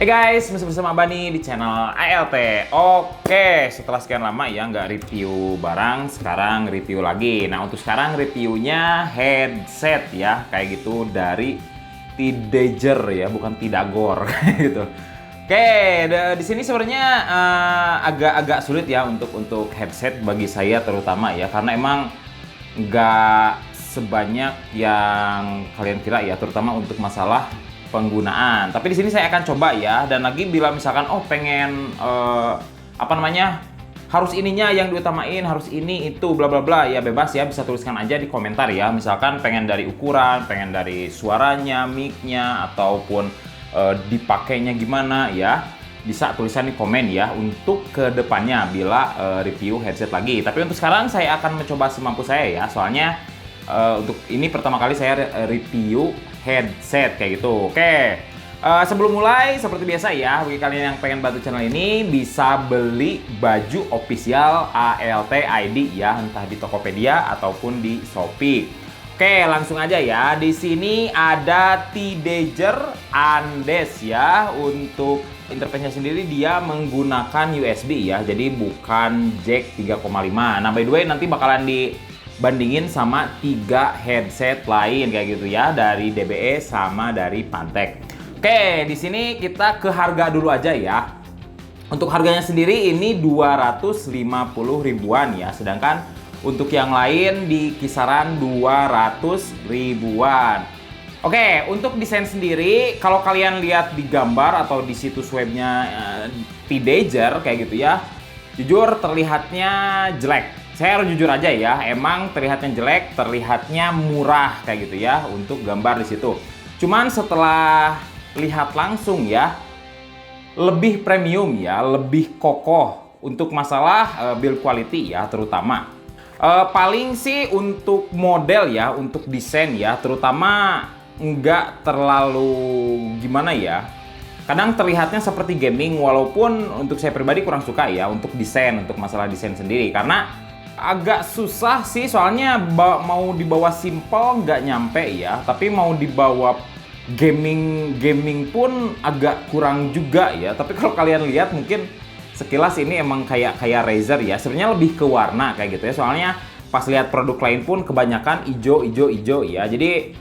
Hey guys, masih bersama Bani di channel ALT. Oke, setelah sekian lama ya nggak review barang, sekarang review lagi. Nah, untuk sekarang reviewnya headset ya, kayak gitu dari T-Dager ya, bukan T-Dagor gitu. Oke, di sini sebenarnya agak-agak sulit ya untuk headset bagi saya terutama ya, karena emang nggak sebanyak yang kalian kira ya, terutama untuk masalah penggunaan. Tapi di sini saya akan coba ya, dan lagi bila misalkan pengen harus ininya yang diutamain, harus ini itu bla bla bla ya, bebas ya, bisa tuliskan aja di komentar ya. Misalkan pengen dari ukuran, pengen dari suaranya, mic-nya, ataupun dipakainya gimana ya, bisa tulisan di komen ya untuk kedepannya bila review headset lagi. Tapi untuk sekarang saya akan mencoba semampu saya ya, soalnya untuk ini pertama kali saya review headset kayak gitu. Oke, sebelum mulai seperti biasa ya, bagi kalian yang pengen bantu channel ini bisa beli baju official ALT ID ya, entah di Tokopedia ataupun di Shopee. Oke, langsung aja ya. Di sini ada T-Dager Andes ya. Untuk interface-nya sendiri dia menggunakan USB ya, jadi bukan jack 3,5. Nah, by the way nanti bakalan bandingin sama 3 headset lain kayak gitu ya, dari DBE sama dari Pantech. Oke, di sini kita ke harga dulu aja ya. Untuk harganya sendiri ini 250 ribuan ya, sedangkan untuk yang lain di kisaran 200 ribuan. Oke, untuk desain sendiri kalau kalian lihat di gambar atau di situs webnya T-Dager kayak gitu ya, jujur terlihatnya jelek. Saya harus jujur aja ya, emang terlihatnya jelek, terlihatnya murah kayak gitu ya untuk gambar di situ. Cuman setelah lihat langsung ya, lebih premium ya, lebih kokoh untuk masalah build quality ya terutama. Paling sih untuk model ya, untuk desain ya, terutama nggak terlalu gimana ya. Kadang terlihatnya seperti gaming, walaupun untuk saya pribadi kurang suka ya untuk desain, untuk masalah desain sendiri, karena agak susah sih, soalnya mau dibawa simple nggak nyampe ya, tapi mau dibawa gaming pun agak kurang juga ya. Tapi kalau kalian lihat mungkin sekilas ini emang kayak Razer ya, sebenarnya lebih ke warna kayak gitu ya, soalnya pas lihat produk lain pun kebanyakan ijo ya, jadi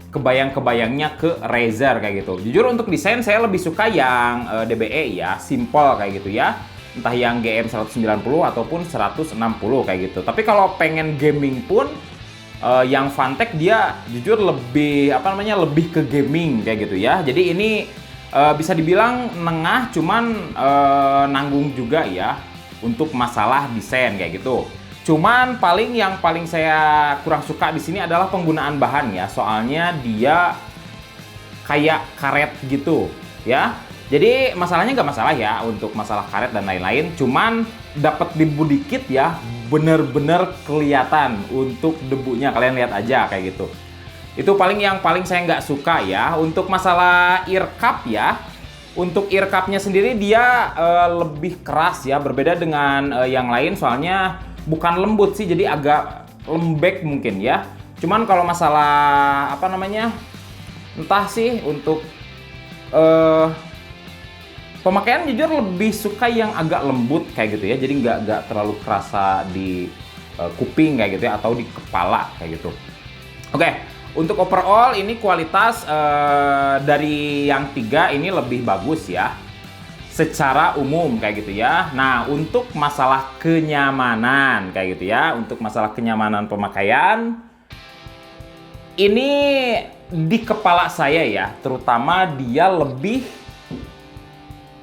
kebayangnya ke Razer kayak gitu. Jujur untuk desain saya lebih suka yang DBE ya, simple kayak gitu ya, entah yang GM 190 ataupun 160 kayak gitu. Tapi kalau pengen gaming pun yang Pantech dia jujur lebih lebih ke gaming kayak gitu ya. Jadi ini bisa dibilang nengah, cuman nanggung juga ya untuk masalah desain kayak gitu. Cuman yang paling saya kurang suka di sini adalah penggunaan bahan ya. Soalnya dia kayak karet gitu ya. Jadi masalahnya nggak masalah ya untuk masalah karet dan lain-lain, cuman dapat debu dikit ya, bener-bener kelihatan untuk debunya, kalian lihat aja kayak gitu. Itu yang paling saya nggak suka ya. Untuk masalah ear cup ya, untuk ear cupnya sendiri dia lebih keras ya, berbeda dengan yang lain, soalnya bukan lembut sih, jadi agak lembek mungkin ya. Cuman kalau masalah entah sih untuk pemakaian jujur lebih suka yang agak lembut kayak gitu ya, jadi nggak terlalu kerasa di kuping kayak gitu ya, atau di kepala kayak gitu. Oke, untuk overall ini kualitas dari yang 3 ini lebih bagus ya secara umum kayak gitu ya. Nah, untuk masalah kenyamanan kayak gitu ya, untuk masalah kenyamanan pemakaian ini di kepala saya ya, terutama dia lebih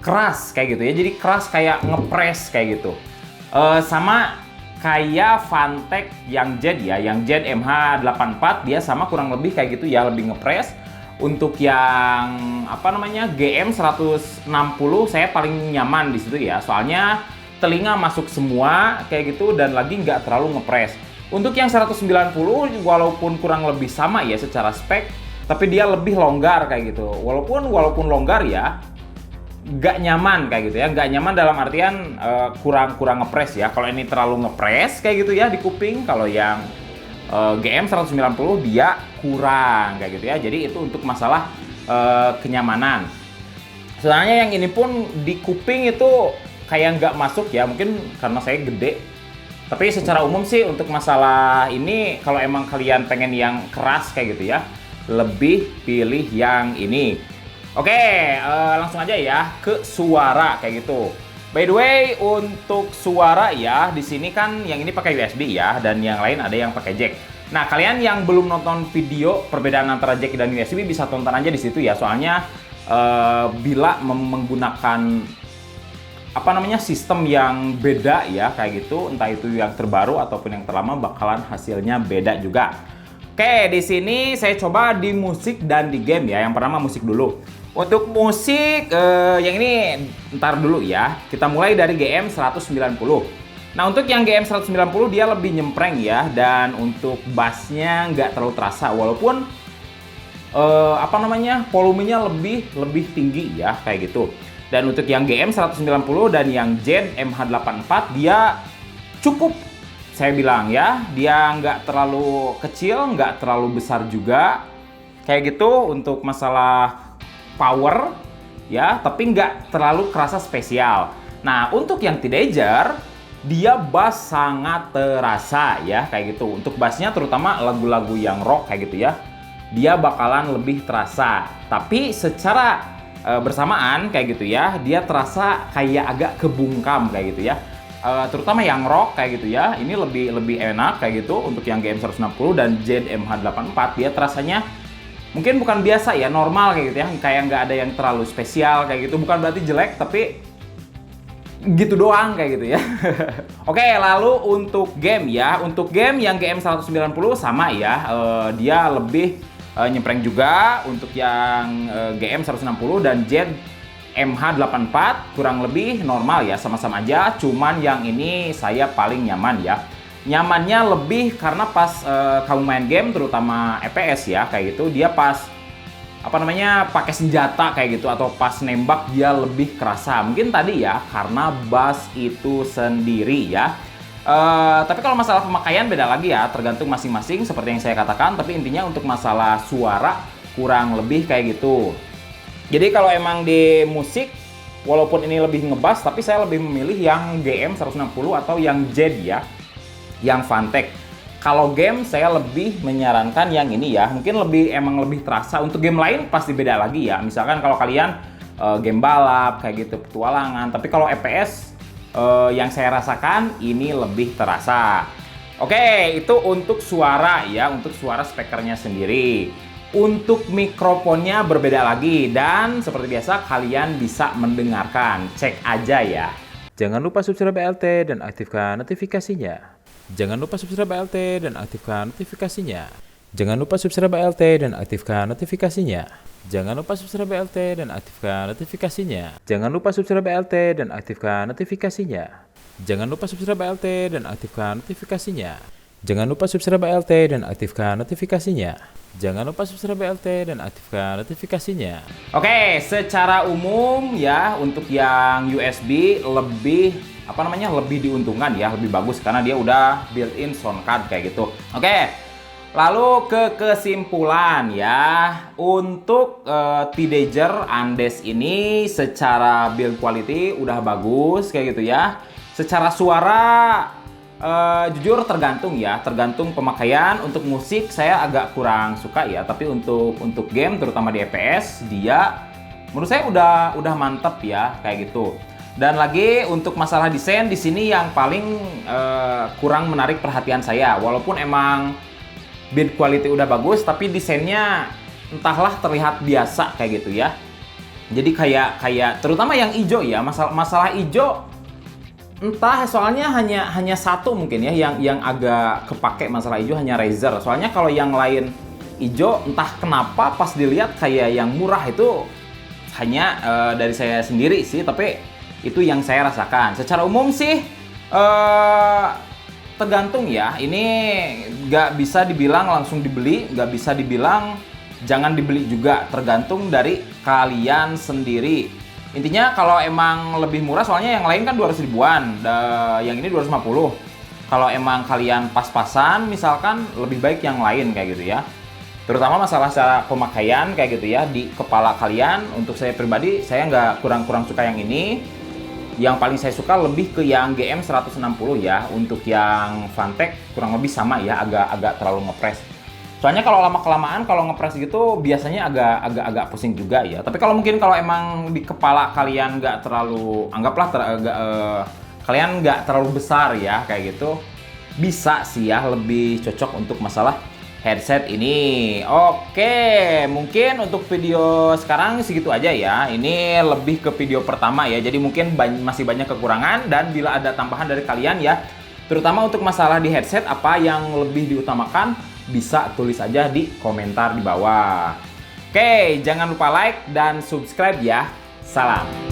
keras kayak gitu ya, jadi keras kayak ngepres kayak gitu, sama kayak Pantech yang Z ya, yang Z MH84 dia sama kurang lebih kayak gitu ya, lebih ngepres. Untuk yang GM 160 saya paling nyaman di situ ya, soalnya telinga masuk semua kayak gitu dan lagi nggak terlalu ngepres. Untuk yang 190 walaupun kurang lebih sama ya secara spek, tapi dia lebih longgar kayak gitu, walaupun longgar ya nggak nyaman kayak gitu ya, nggak nyaman dalam artian kurang ngepres ya. Kalau ini terlalu ngepres kayak gitu ya di kuping, kalau yang GM 190 dia kurang kayak gitu ya. Jadi itu untuk masalah kenyamanan. Soalnya yang ini pun di kuping itu kayak nggak masuk ya, mungkin karena saya gede. Tapi secara umum sih untuk masalah ini, kalau emang kalian pengen yang keras kayak gitu ya, lebih pilih yang ini. Oke, langsung aja ya ke suara kayak gitu. By the way, untuk suara ya, di sini kan yang ini pakai USB ya, dan yang lain ada yang pakai jack. Nah, kalian yang belum nonton video perbedaan antara jack dan USB bisa tonton aja di situ ya. Soalnya bila menggunakan apa namanya sistem yang beda ya kayak gitu, entah itu yang terbaru ataupun yang terlama, bakalan hasilnya beda juga. Oke, di sini saya coba di musik dan di game ya. Yang pertama musik dulu. Untuk musik yang ini ntar dulu ya. Kita mulai dari GM 190. Nah, untuk yang GM 190 dia lebih nyempreng ya, dan untuk bassnya nggak terlalu terasa walaupun apa namanya volumenya lebih tinggi ya kayak gitu. Dan untuk yang GM 190 dan yang Z MH84 dia cukup, saya bilang ya, dia nggak terlalu kecil, nggak terlalu besar juga kayak gitu untuk masalah power ya, tapi nggak terlalu kerasa spesial. Nah, untuk yang teenager dia bass sangat terasa ya kayak gitu. Untuk bassnya terutama lagu-lagu yang rock kayak gitu ya, dia bakalan lebih terasa. Tapi secara bersamaan kayak gitu ya, dia terasa kayak agak kebungkam kayak gitu ya. Terutama yang rock kayak gitu ya, ini lebih enak kayak gitu. Untuk yang GM 160 dan ZMH84 dia terasanya mungkin bukan biasa ya, normal kayak gitu ya, kayak nggak ada yang terlalu spesial kayak gitu. Bukan berarti jelek, tapi gitu doang kayak gitu ya. Oke, lalu untuk game ya, untuk game yang GM 190 sama ya, dia lebih nyempreng juga. Untuk yang GM 160 dan Z MH84 kurang lebih normal ya, sama-sama aja. Cuman yang ini saya paling nyaman ya. Nyamannya lebih karena pas kamu main game terutama FPS ya kayak gitu, dia pas apa namanya pakai senjata kayak gitu atau pas nembak dia lebih kerasa. Mungkin tadi ya karena bass itu sendiri ya. Tapi kalau masalah pemakaian beda lagi ya, tergantung masing-masing seperti yang saya katakan. Tapi intinya untuk masalah suara kurang lebih kayak gitu. Jadi kalau emang di musik, walaupun ini lebih ngebass, tapi saya lebih memilih yang GM 160 atau yang Z ya, yang Phanteks. Kalau game saya lebih menyarankan yang ini ya, mungkin emang lebih terasa. Untuk game lain pasti beda lagi ya. Misalkan kalau kalian game balap kayak gitu, petualangan. Tapi kalau FPS yang saya rasakan ini lebih terasa. Oke, itu untuk suara ya, untuk suara speakernya sendiri. Untuk mikrofonnya berbeda lagi, dan seperti biasa kalian bisa mendengarkan. Cek aja ya. Jangan lupa subscribe BLT dan aktifkan notifikasinya. Jangan lupa subscribe BLT dan aktifkan notifikasinya. Jangan lupa subscribe BLT dan aktifkan notifikasinya. Jangan lupa subscribe BLT dan aktifkan notifikasinya. Jangan lupa subscribe BLT dan aktifkan notifikasinya. Jangan lupa subscribe BLT dan aktifkan notifikasinya. Jangan lupa subscribe BLT dan aktifkan notifikasinya. Jangan lupa subscribe BLT dan aktifkan notifikasinya. Oke, secara umum ya untuk yang USB lebih lebih diuntungkan ya, lebih bagus karena dia udah built-in sound card kayak gitu. Oke, lalu ke kesimpulan ya. Untuk teenager Andes ini secara build quality udah bagus kayak gitu ya. Secara suara jujur tergantung ya, tergantung pemakaian. Untuk musik saya agak kurang suka ya, tapi untuk game terutama di FPS dia menurut saya udah mantep ya kayak gitu. Dan lagi untuk masalah desain di sini yang paling kurang menarik perhatian saya. Walaupun emang build quality udah bagus, tapi desainnya entahlah terlihat biasa kayak gitu ya. Jadi kayak terutama yang hijau ya, masalah hijau entah, soalnya hanya satu mungkin ya yang agak kepake masalah hijau, hanya Razer. Soalnya kalau yang lain hijau entah kenapa pas dilihat kayak yang murah itu hanya dari saya sendiri sih, tapi itu yang saya rasakan. Secara umum sih tergantung ya. Ini nggak bisa dibilang langsung dibeli, nggak bisa dibilang jangan dibeli juga. Tergantung dari kalian sendiri. Intinya kalau emang lebih murah, soalnya yang lain kan 200 ribuan, yang ini 250. Kalau emang kalian pas-pasan, misalkan lebih baik yang lain kayak gitu ya. Terutama masalah cara pemakaian kayak gitu ya di kepala kalian. Untuk saya pribadi, saya nggak kurang suka yang ini. Yang paling saya suka lebih ke yang GM 160 ya. Untuk yang Fantech kurang lebih sama ya, agak terlalu ngepres. Soalnya kalau lama-kelamaan kalau ngepres gitu biasanya agak pusing juga ya. Tapi kalau mungkin kalau emang di kepala kalian nggak terlalu, anggaplah kalian nggak terlalu besar ya kayak gitu, bisa sih ya lebih cocok untuk masalah headset ini. Oke, mungkin untuk video sekarang segitu aja ya. Ini lebih ke video pertama ya, jadi mungkin masih banyak kekurangan, dan bila ada tambahan dari kalian ya, terutama untuk masalah di headset apa yang lebih diutamakan, bisa tulis aja di komentar di bawah. Oke, jangan lupa like dan subscribe ya. Salam.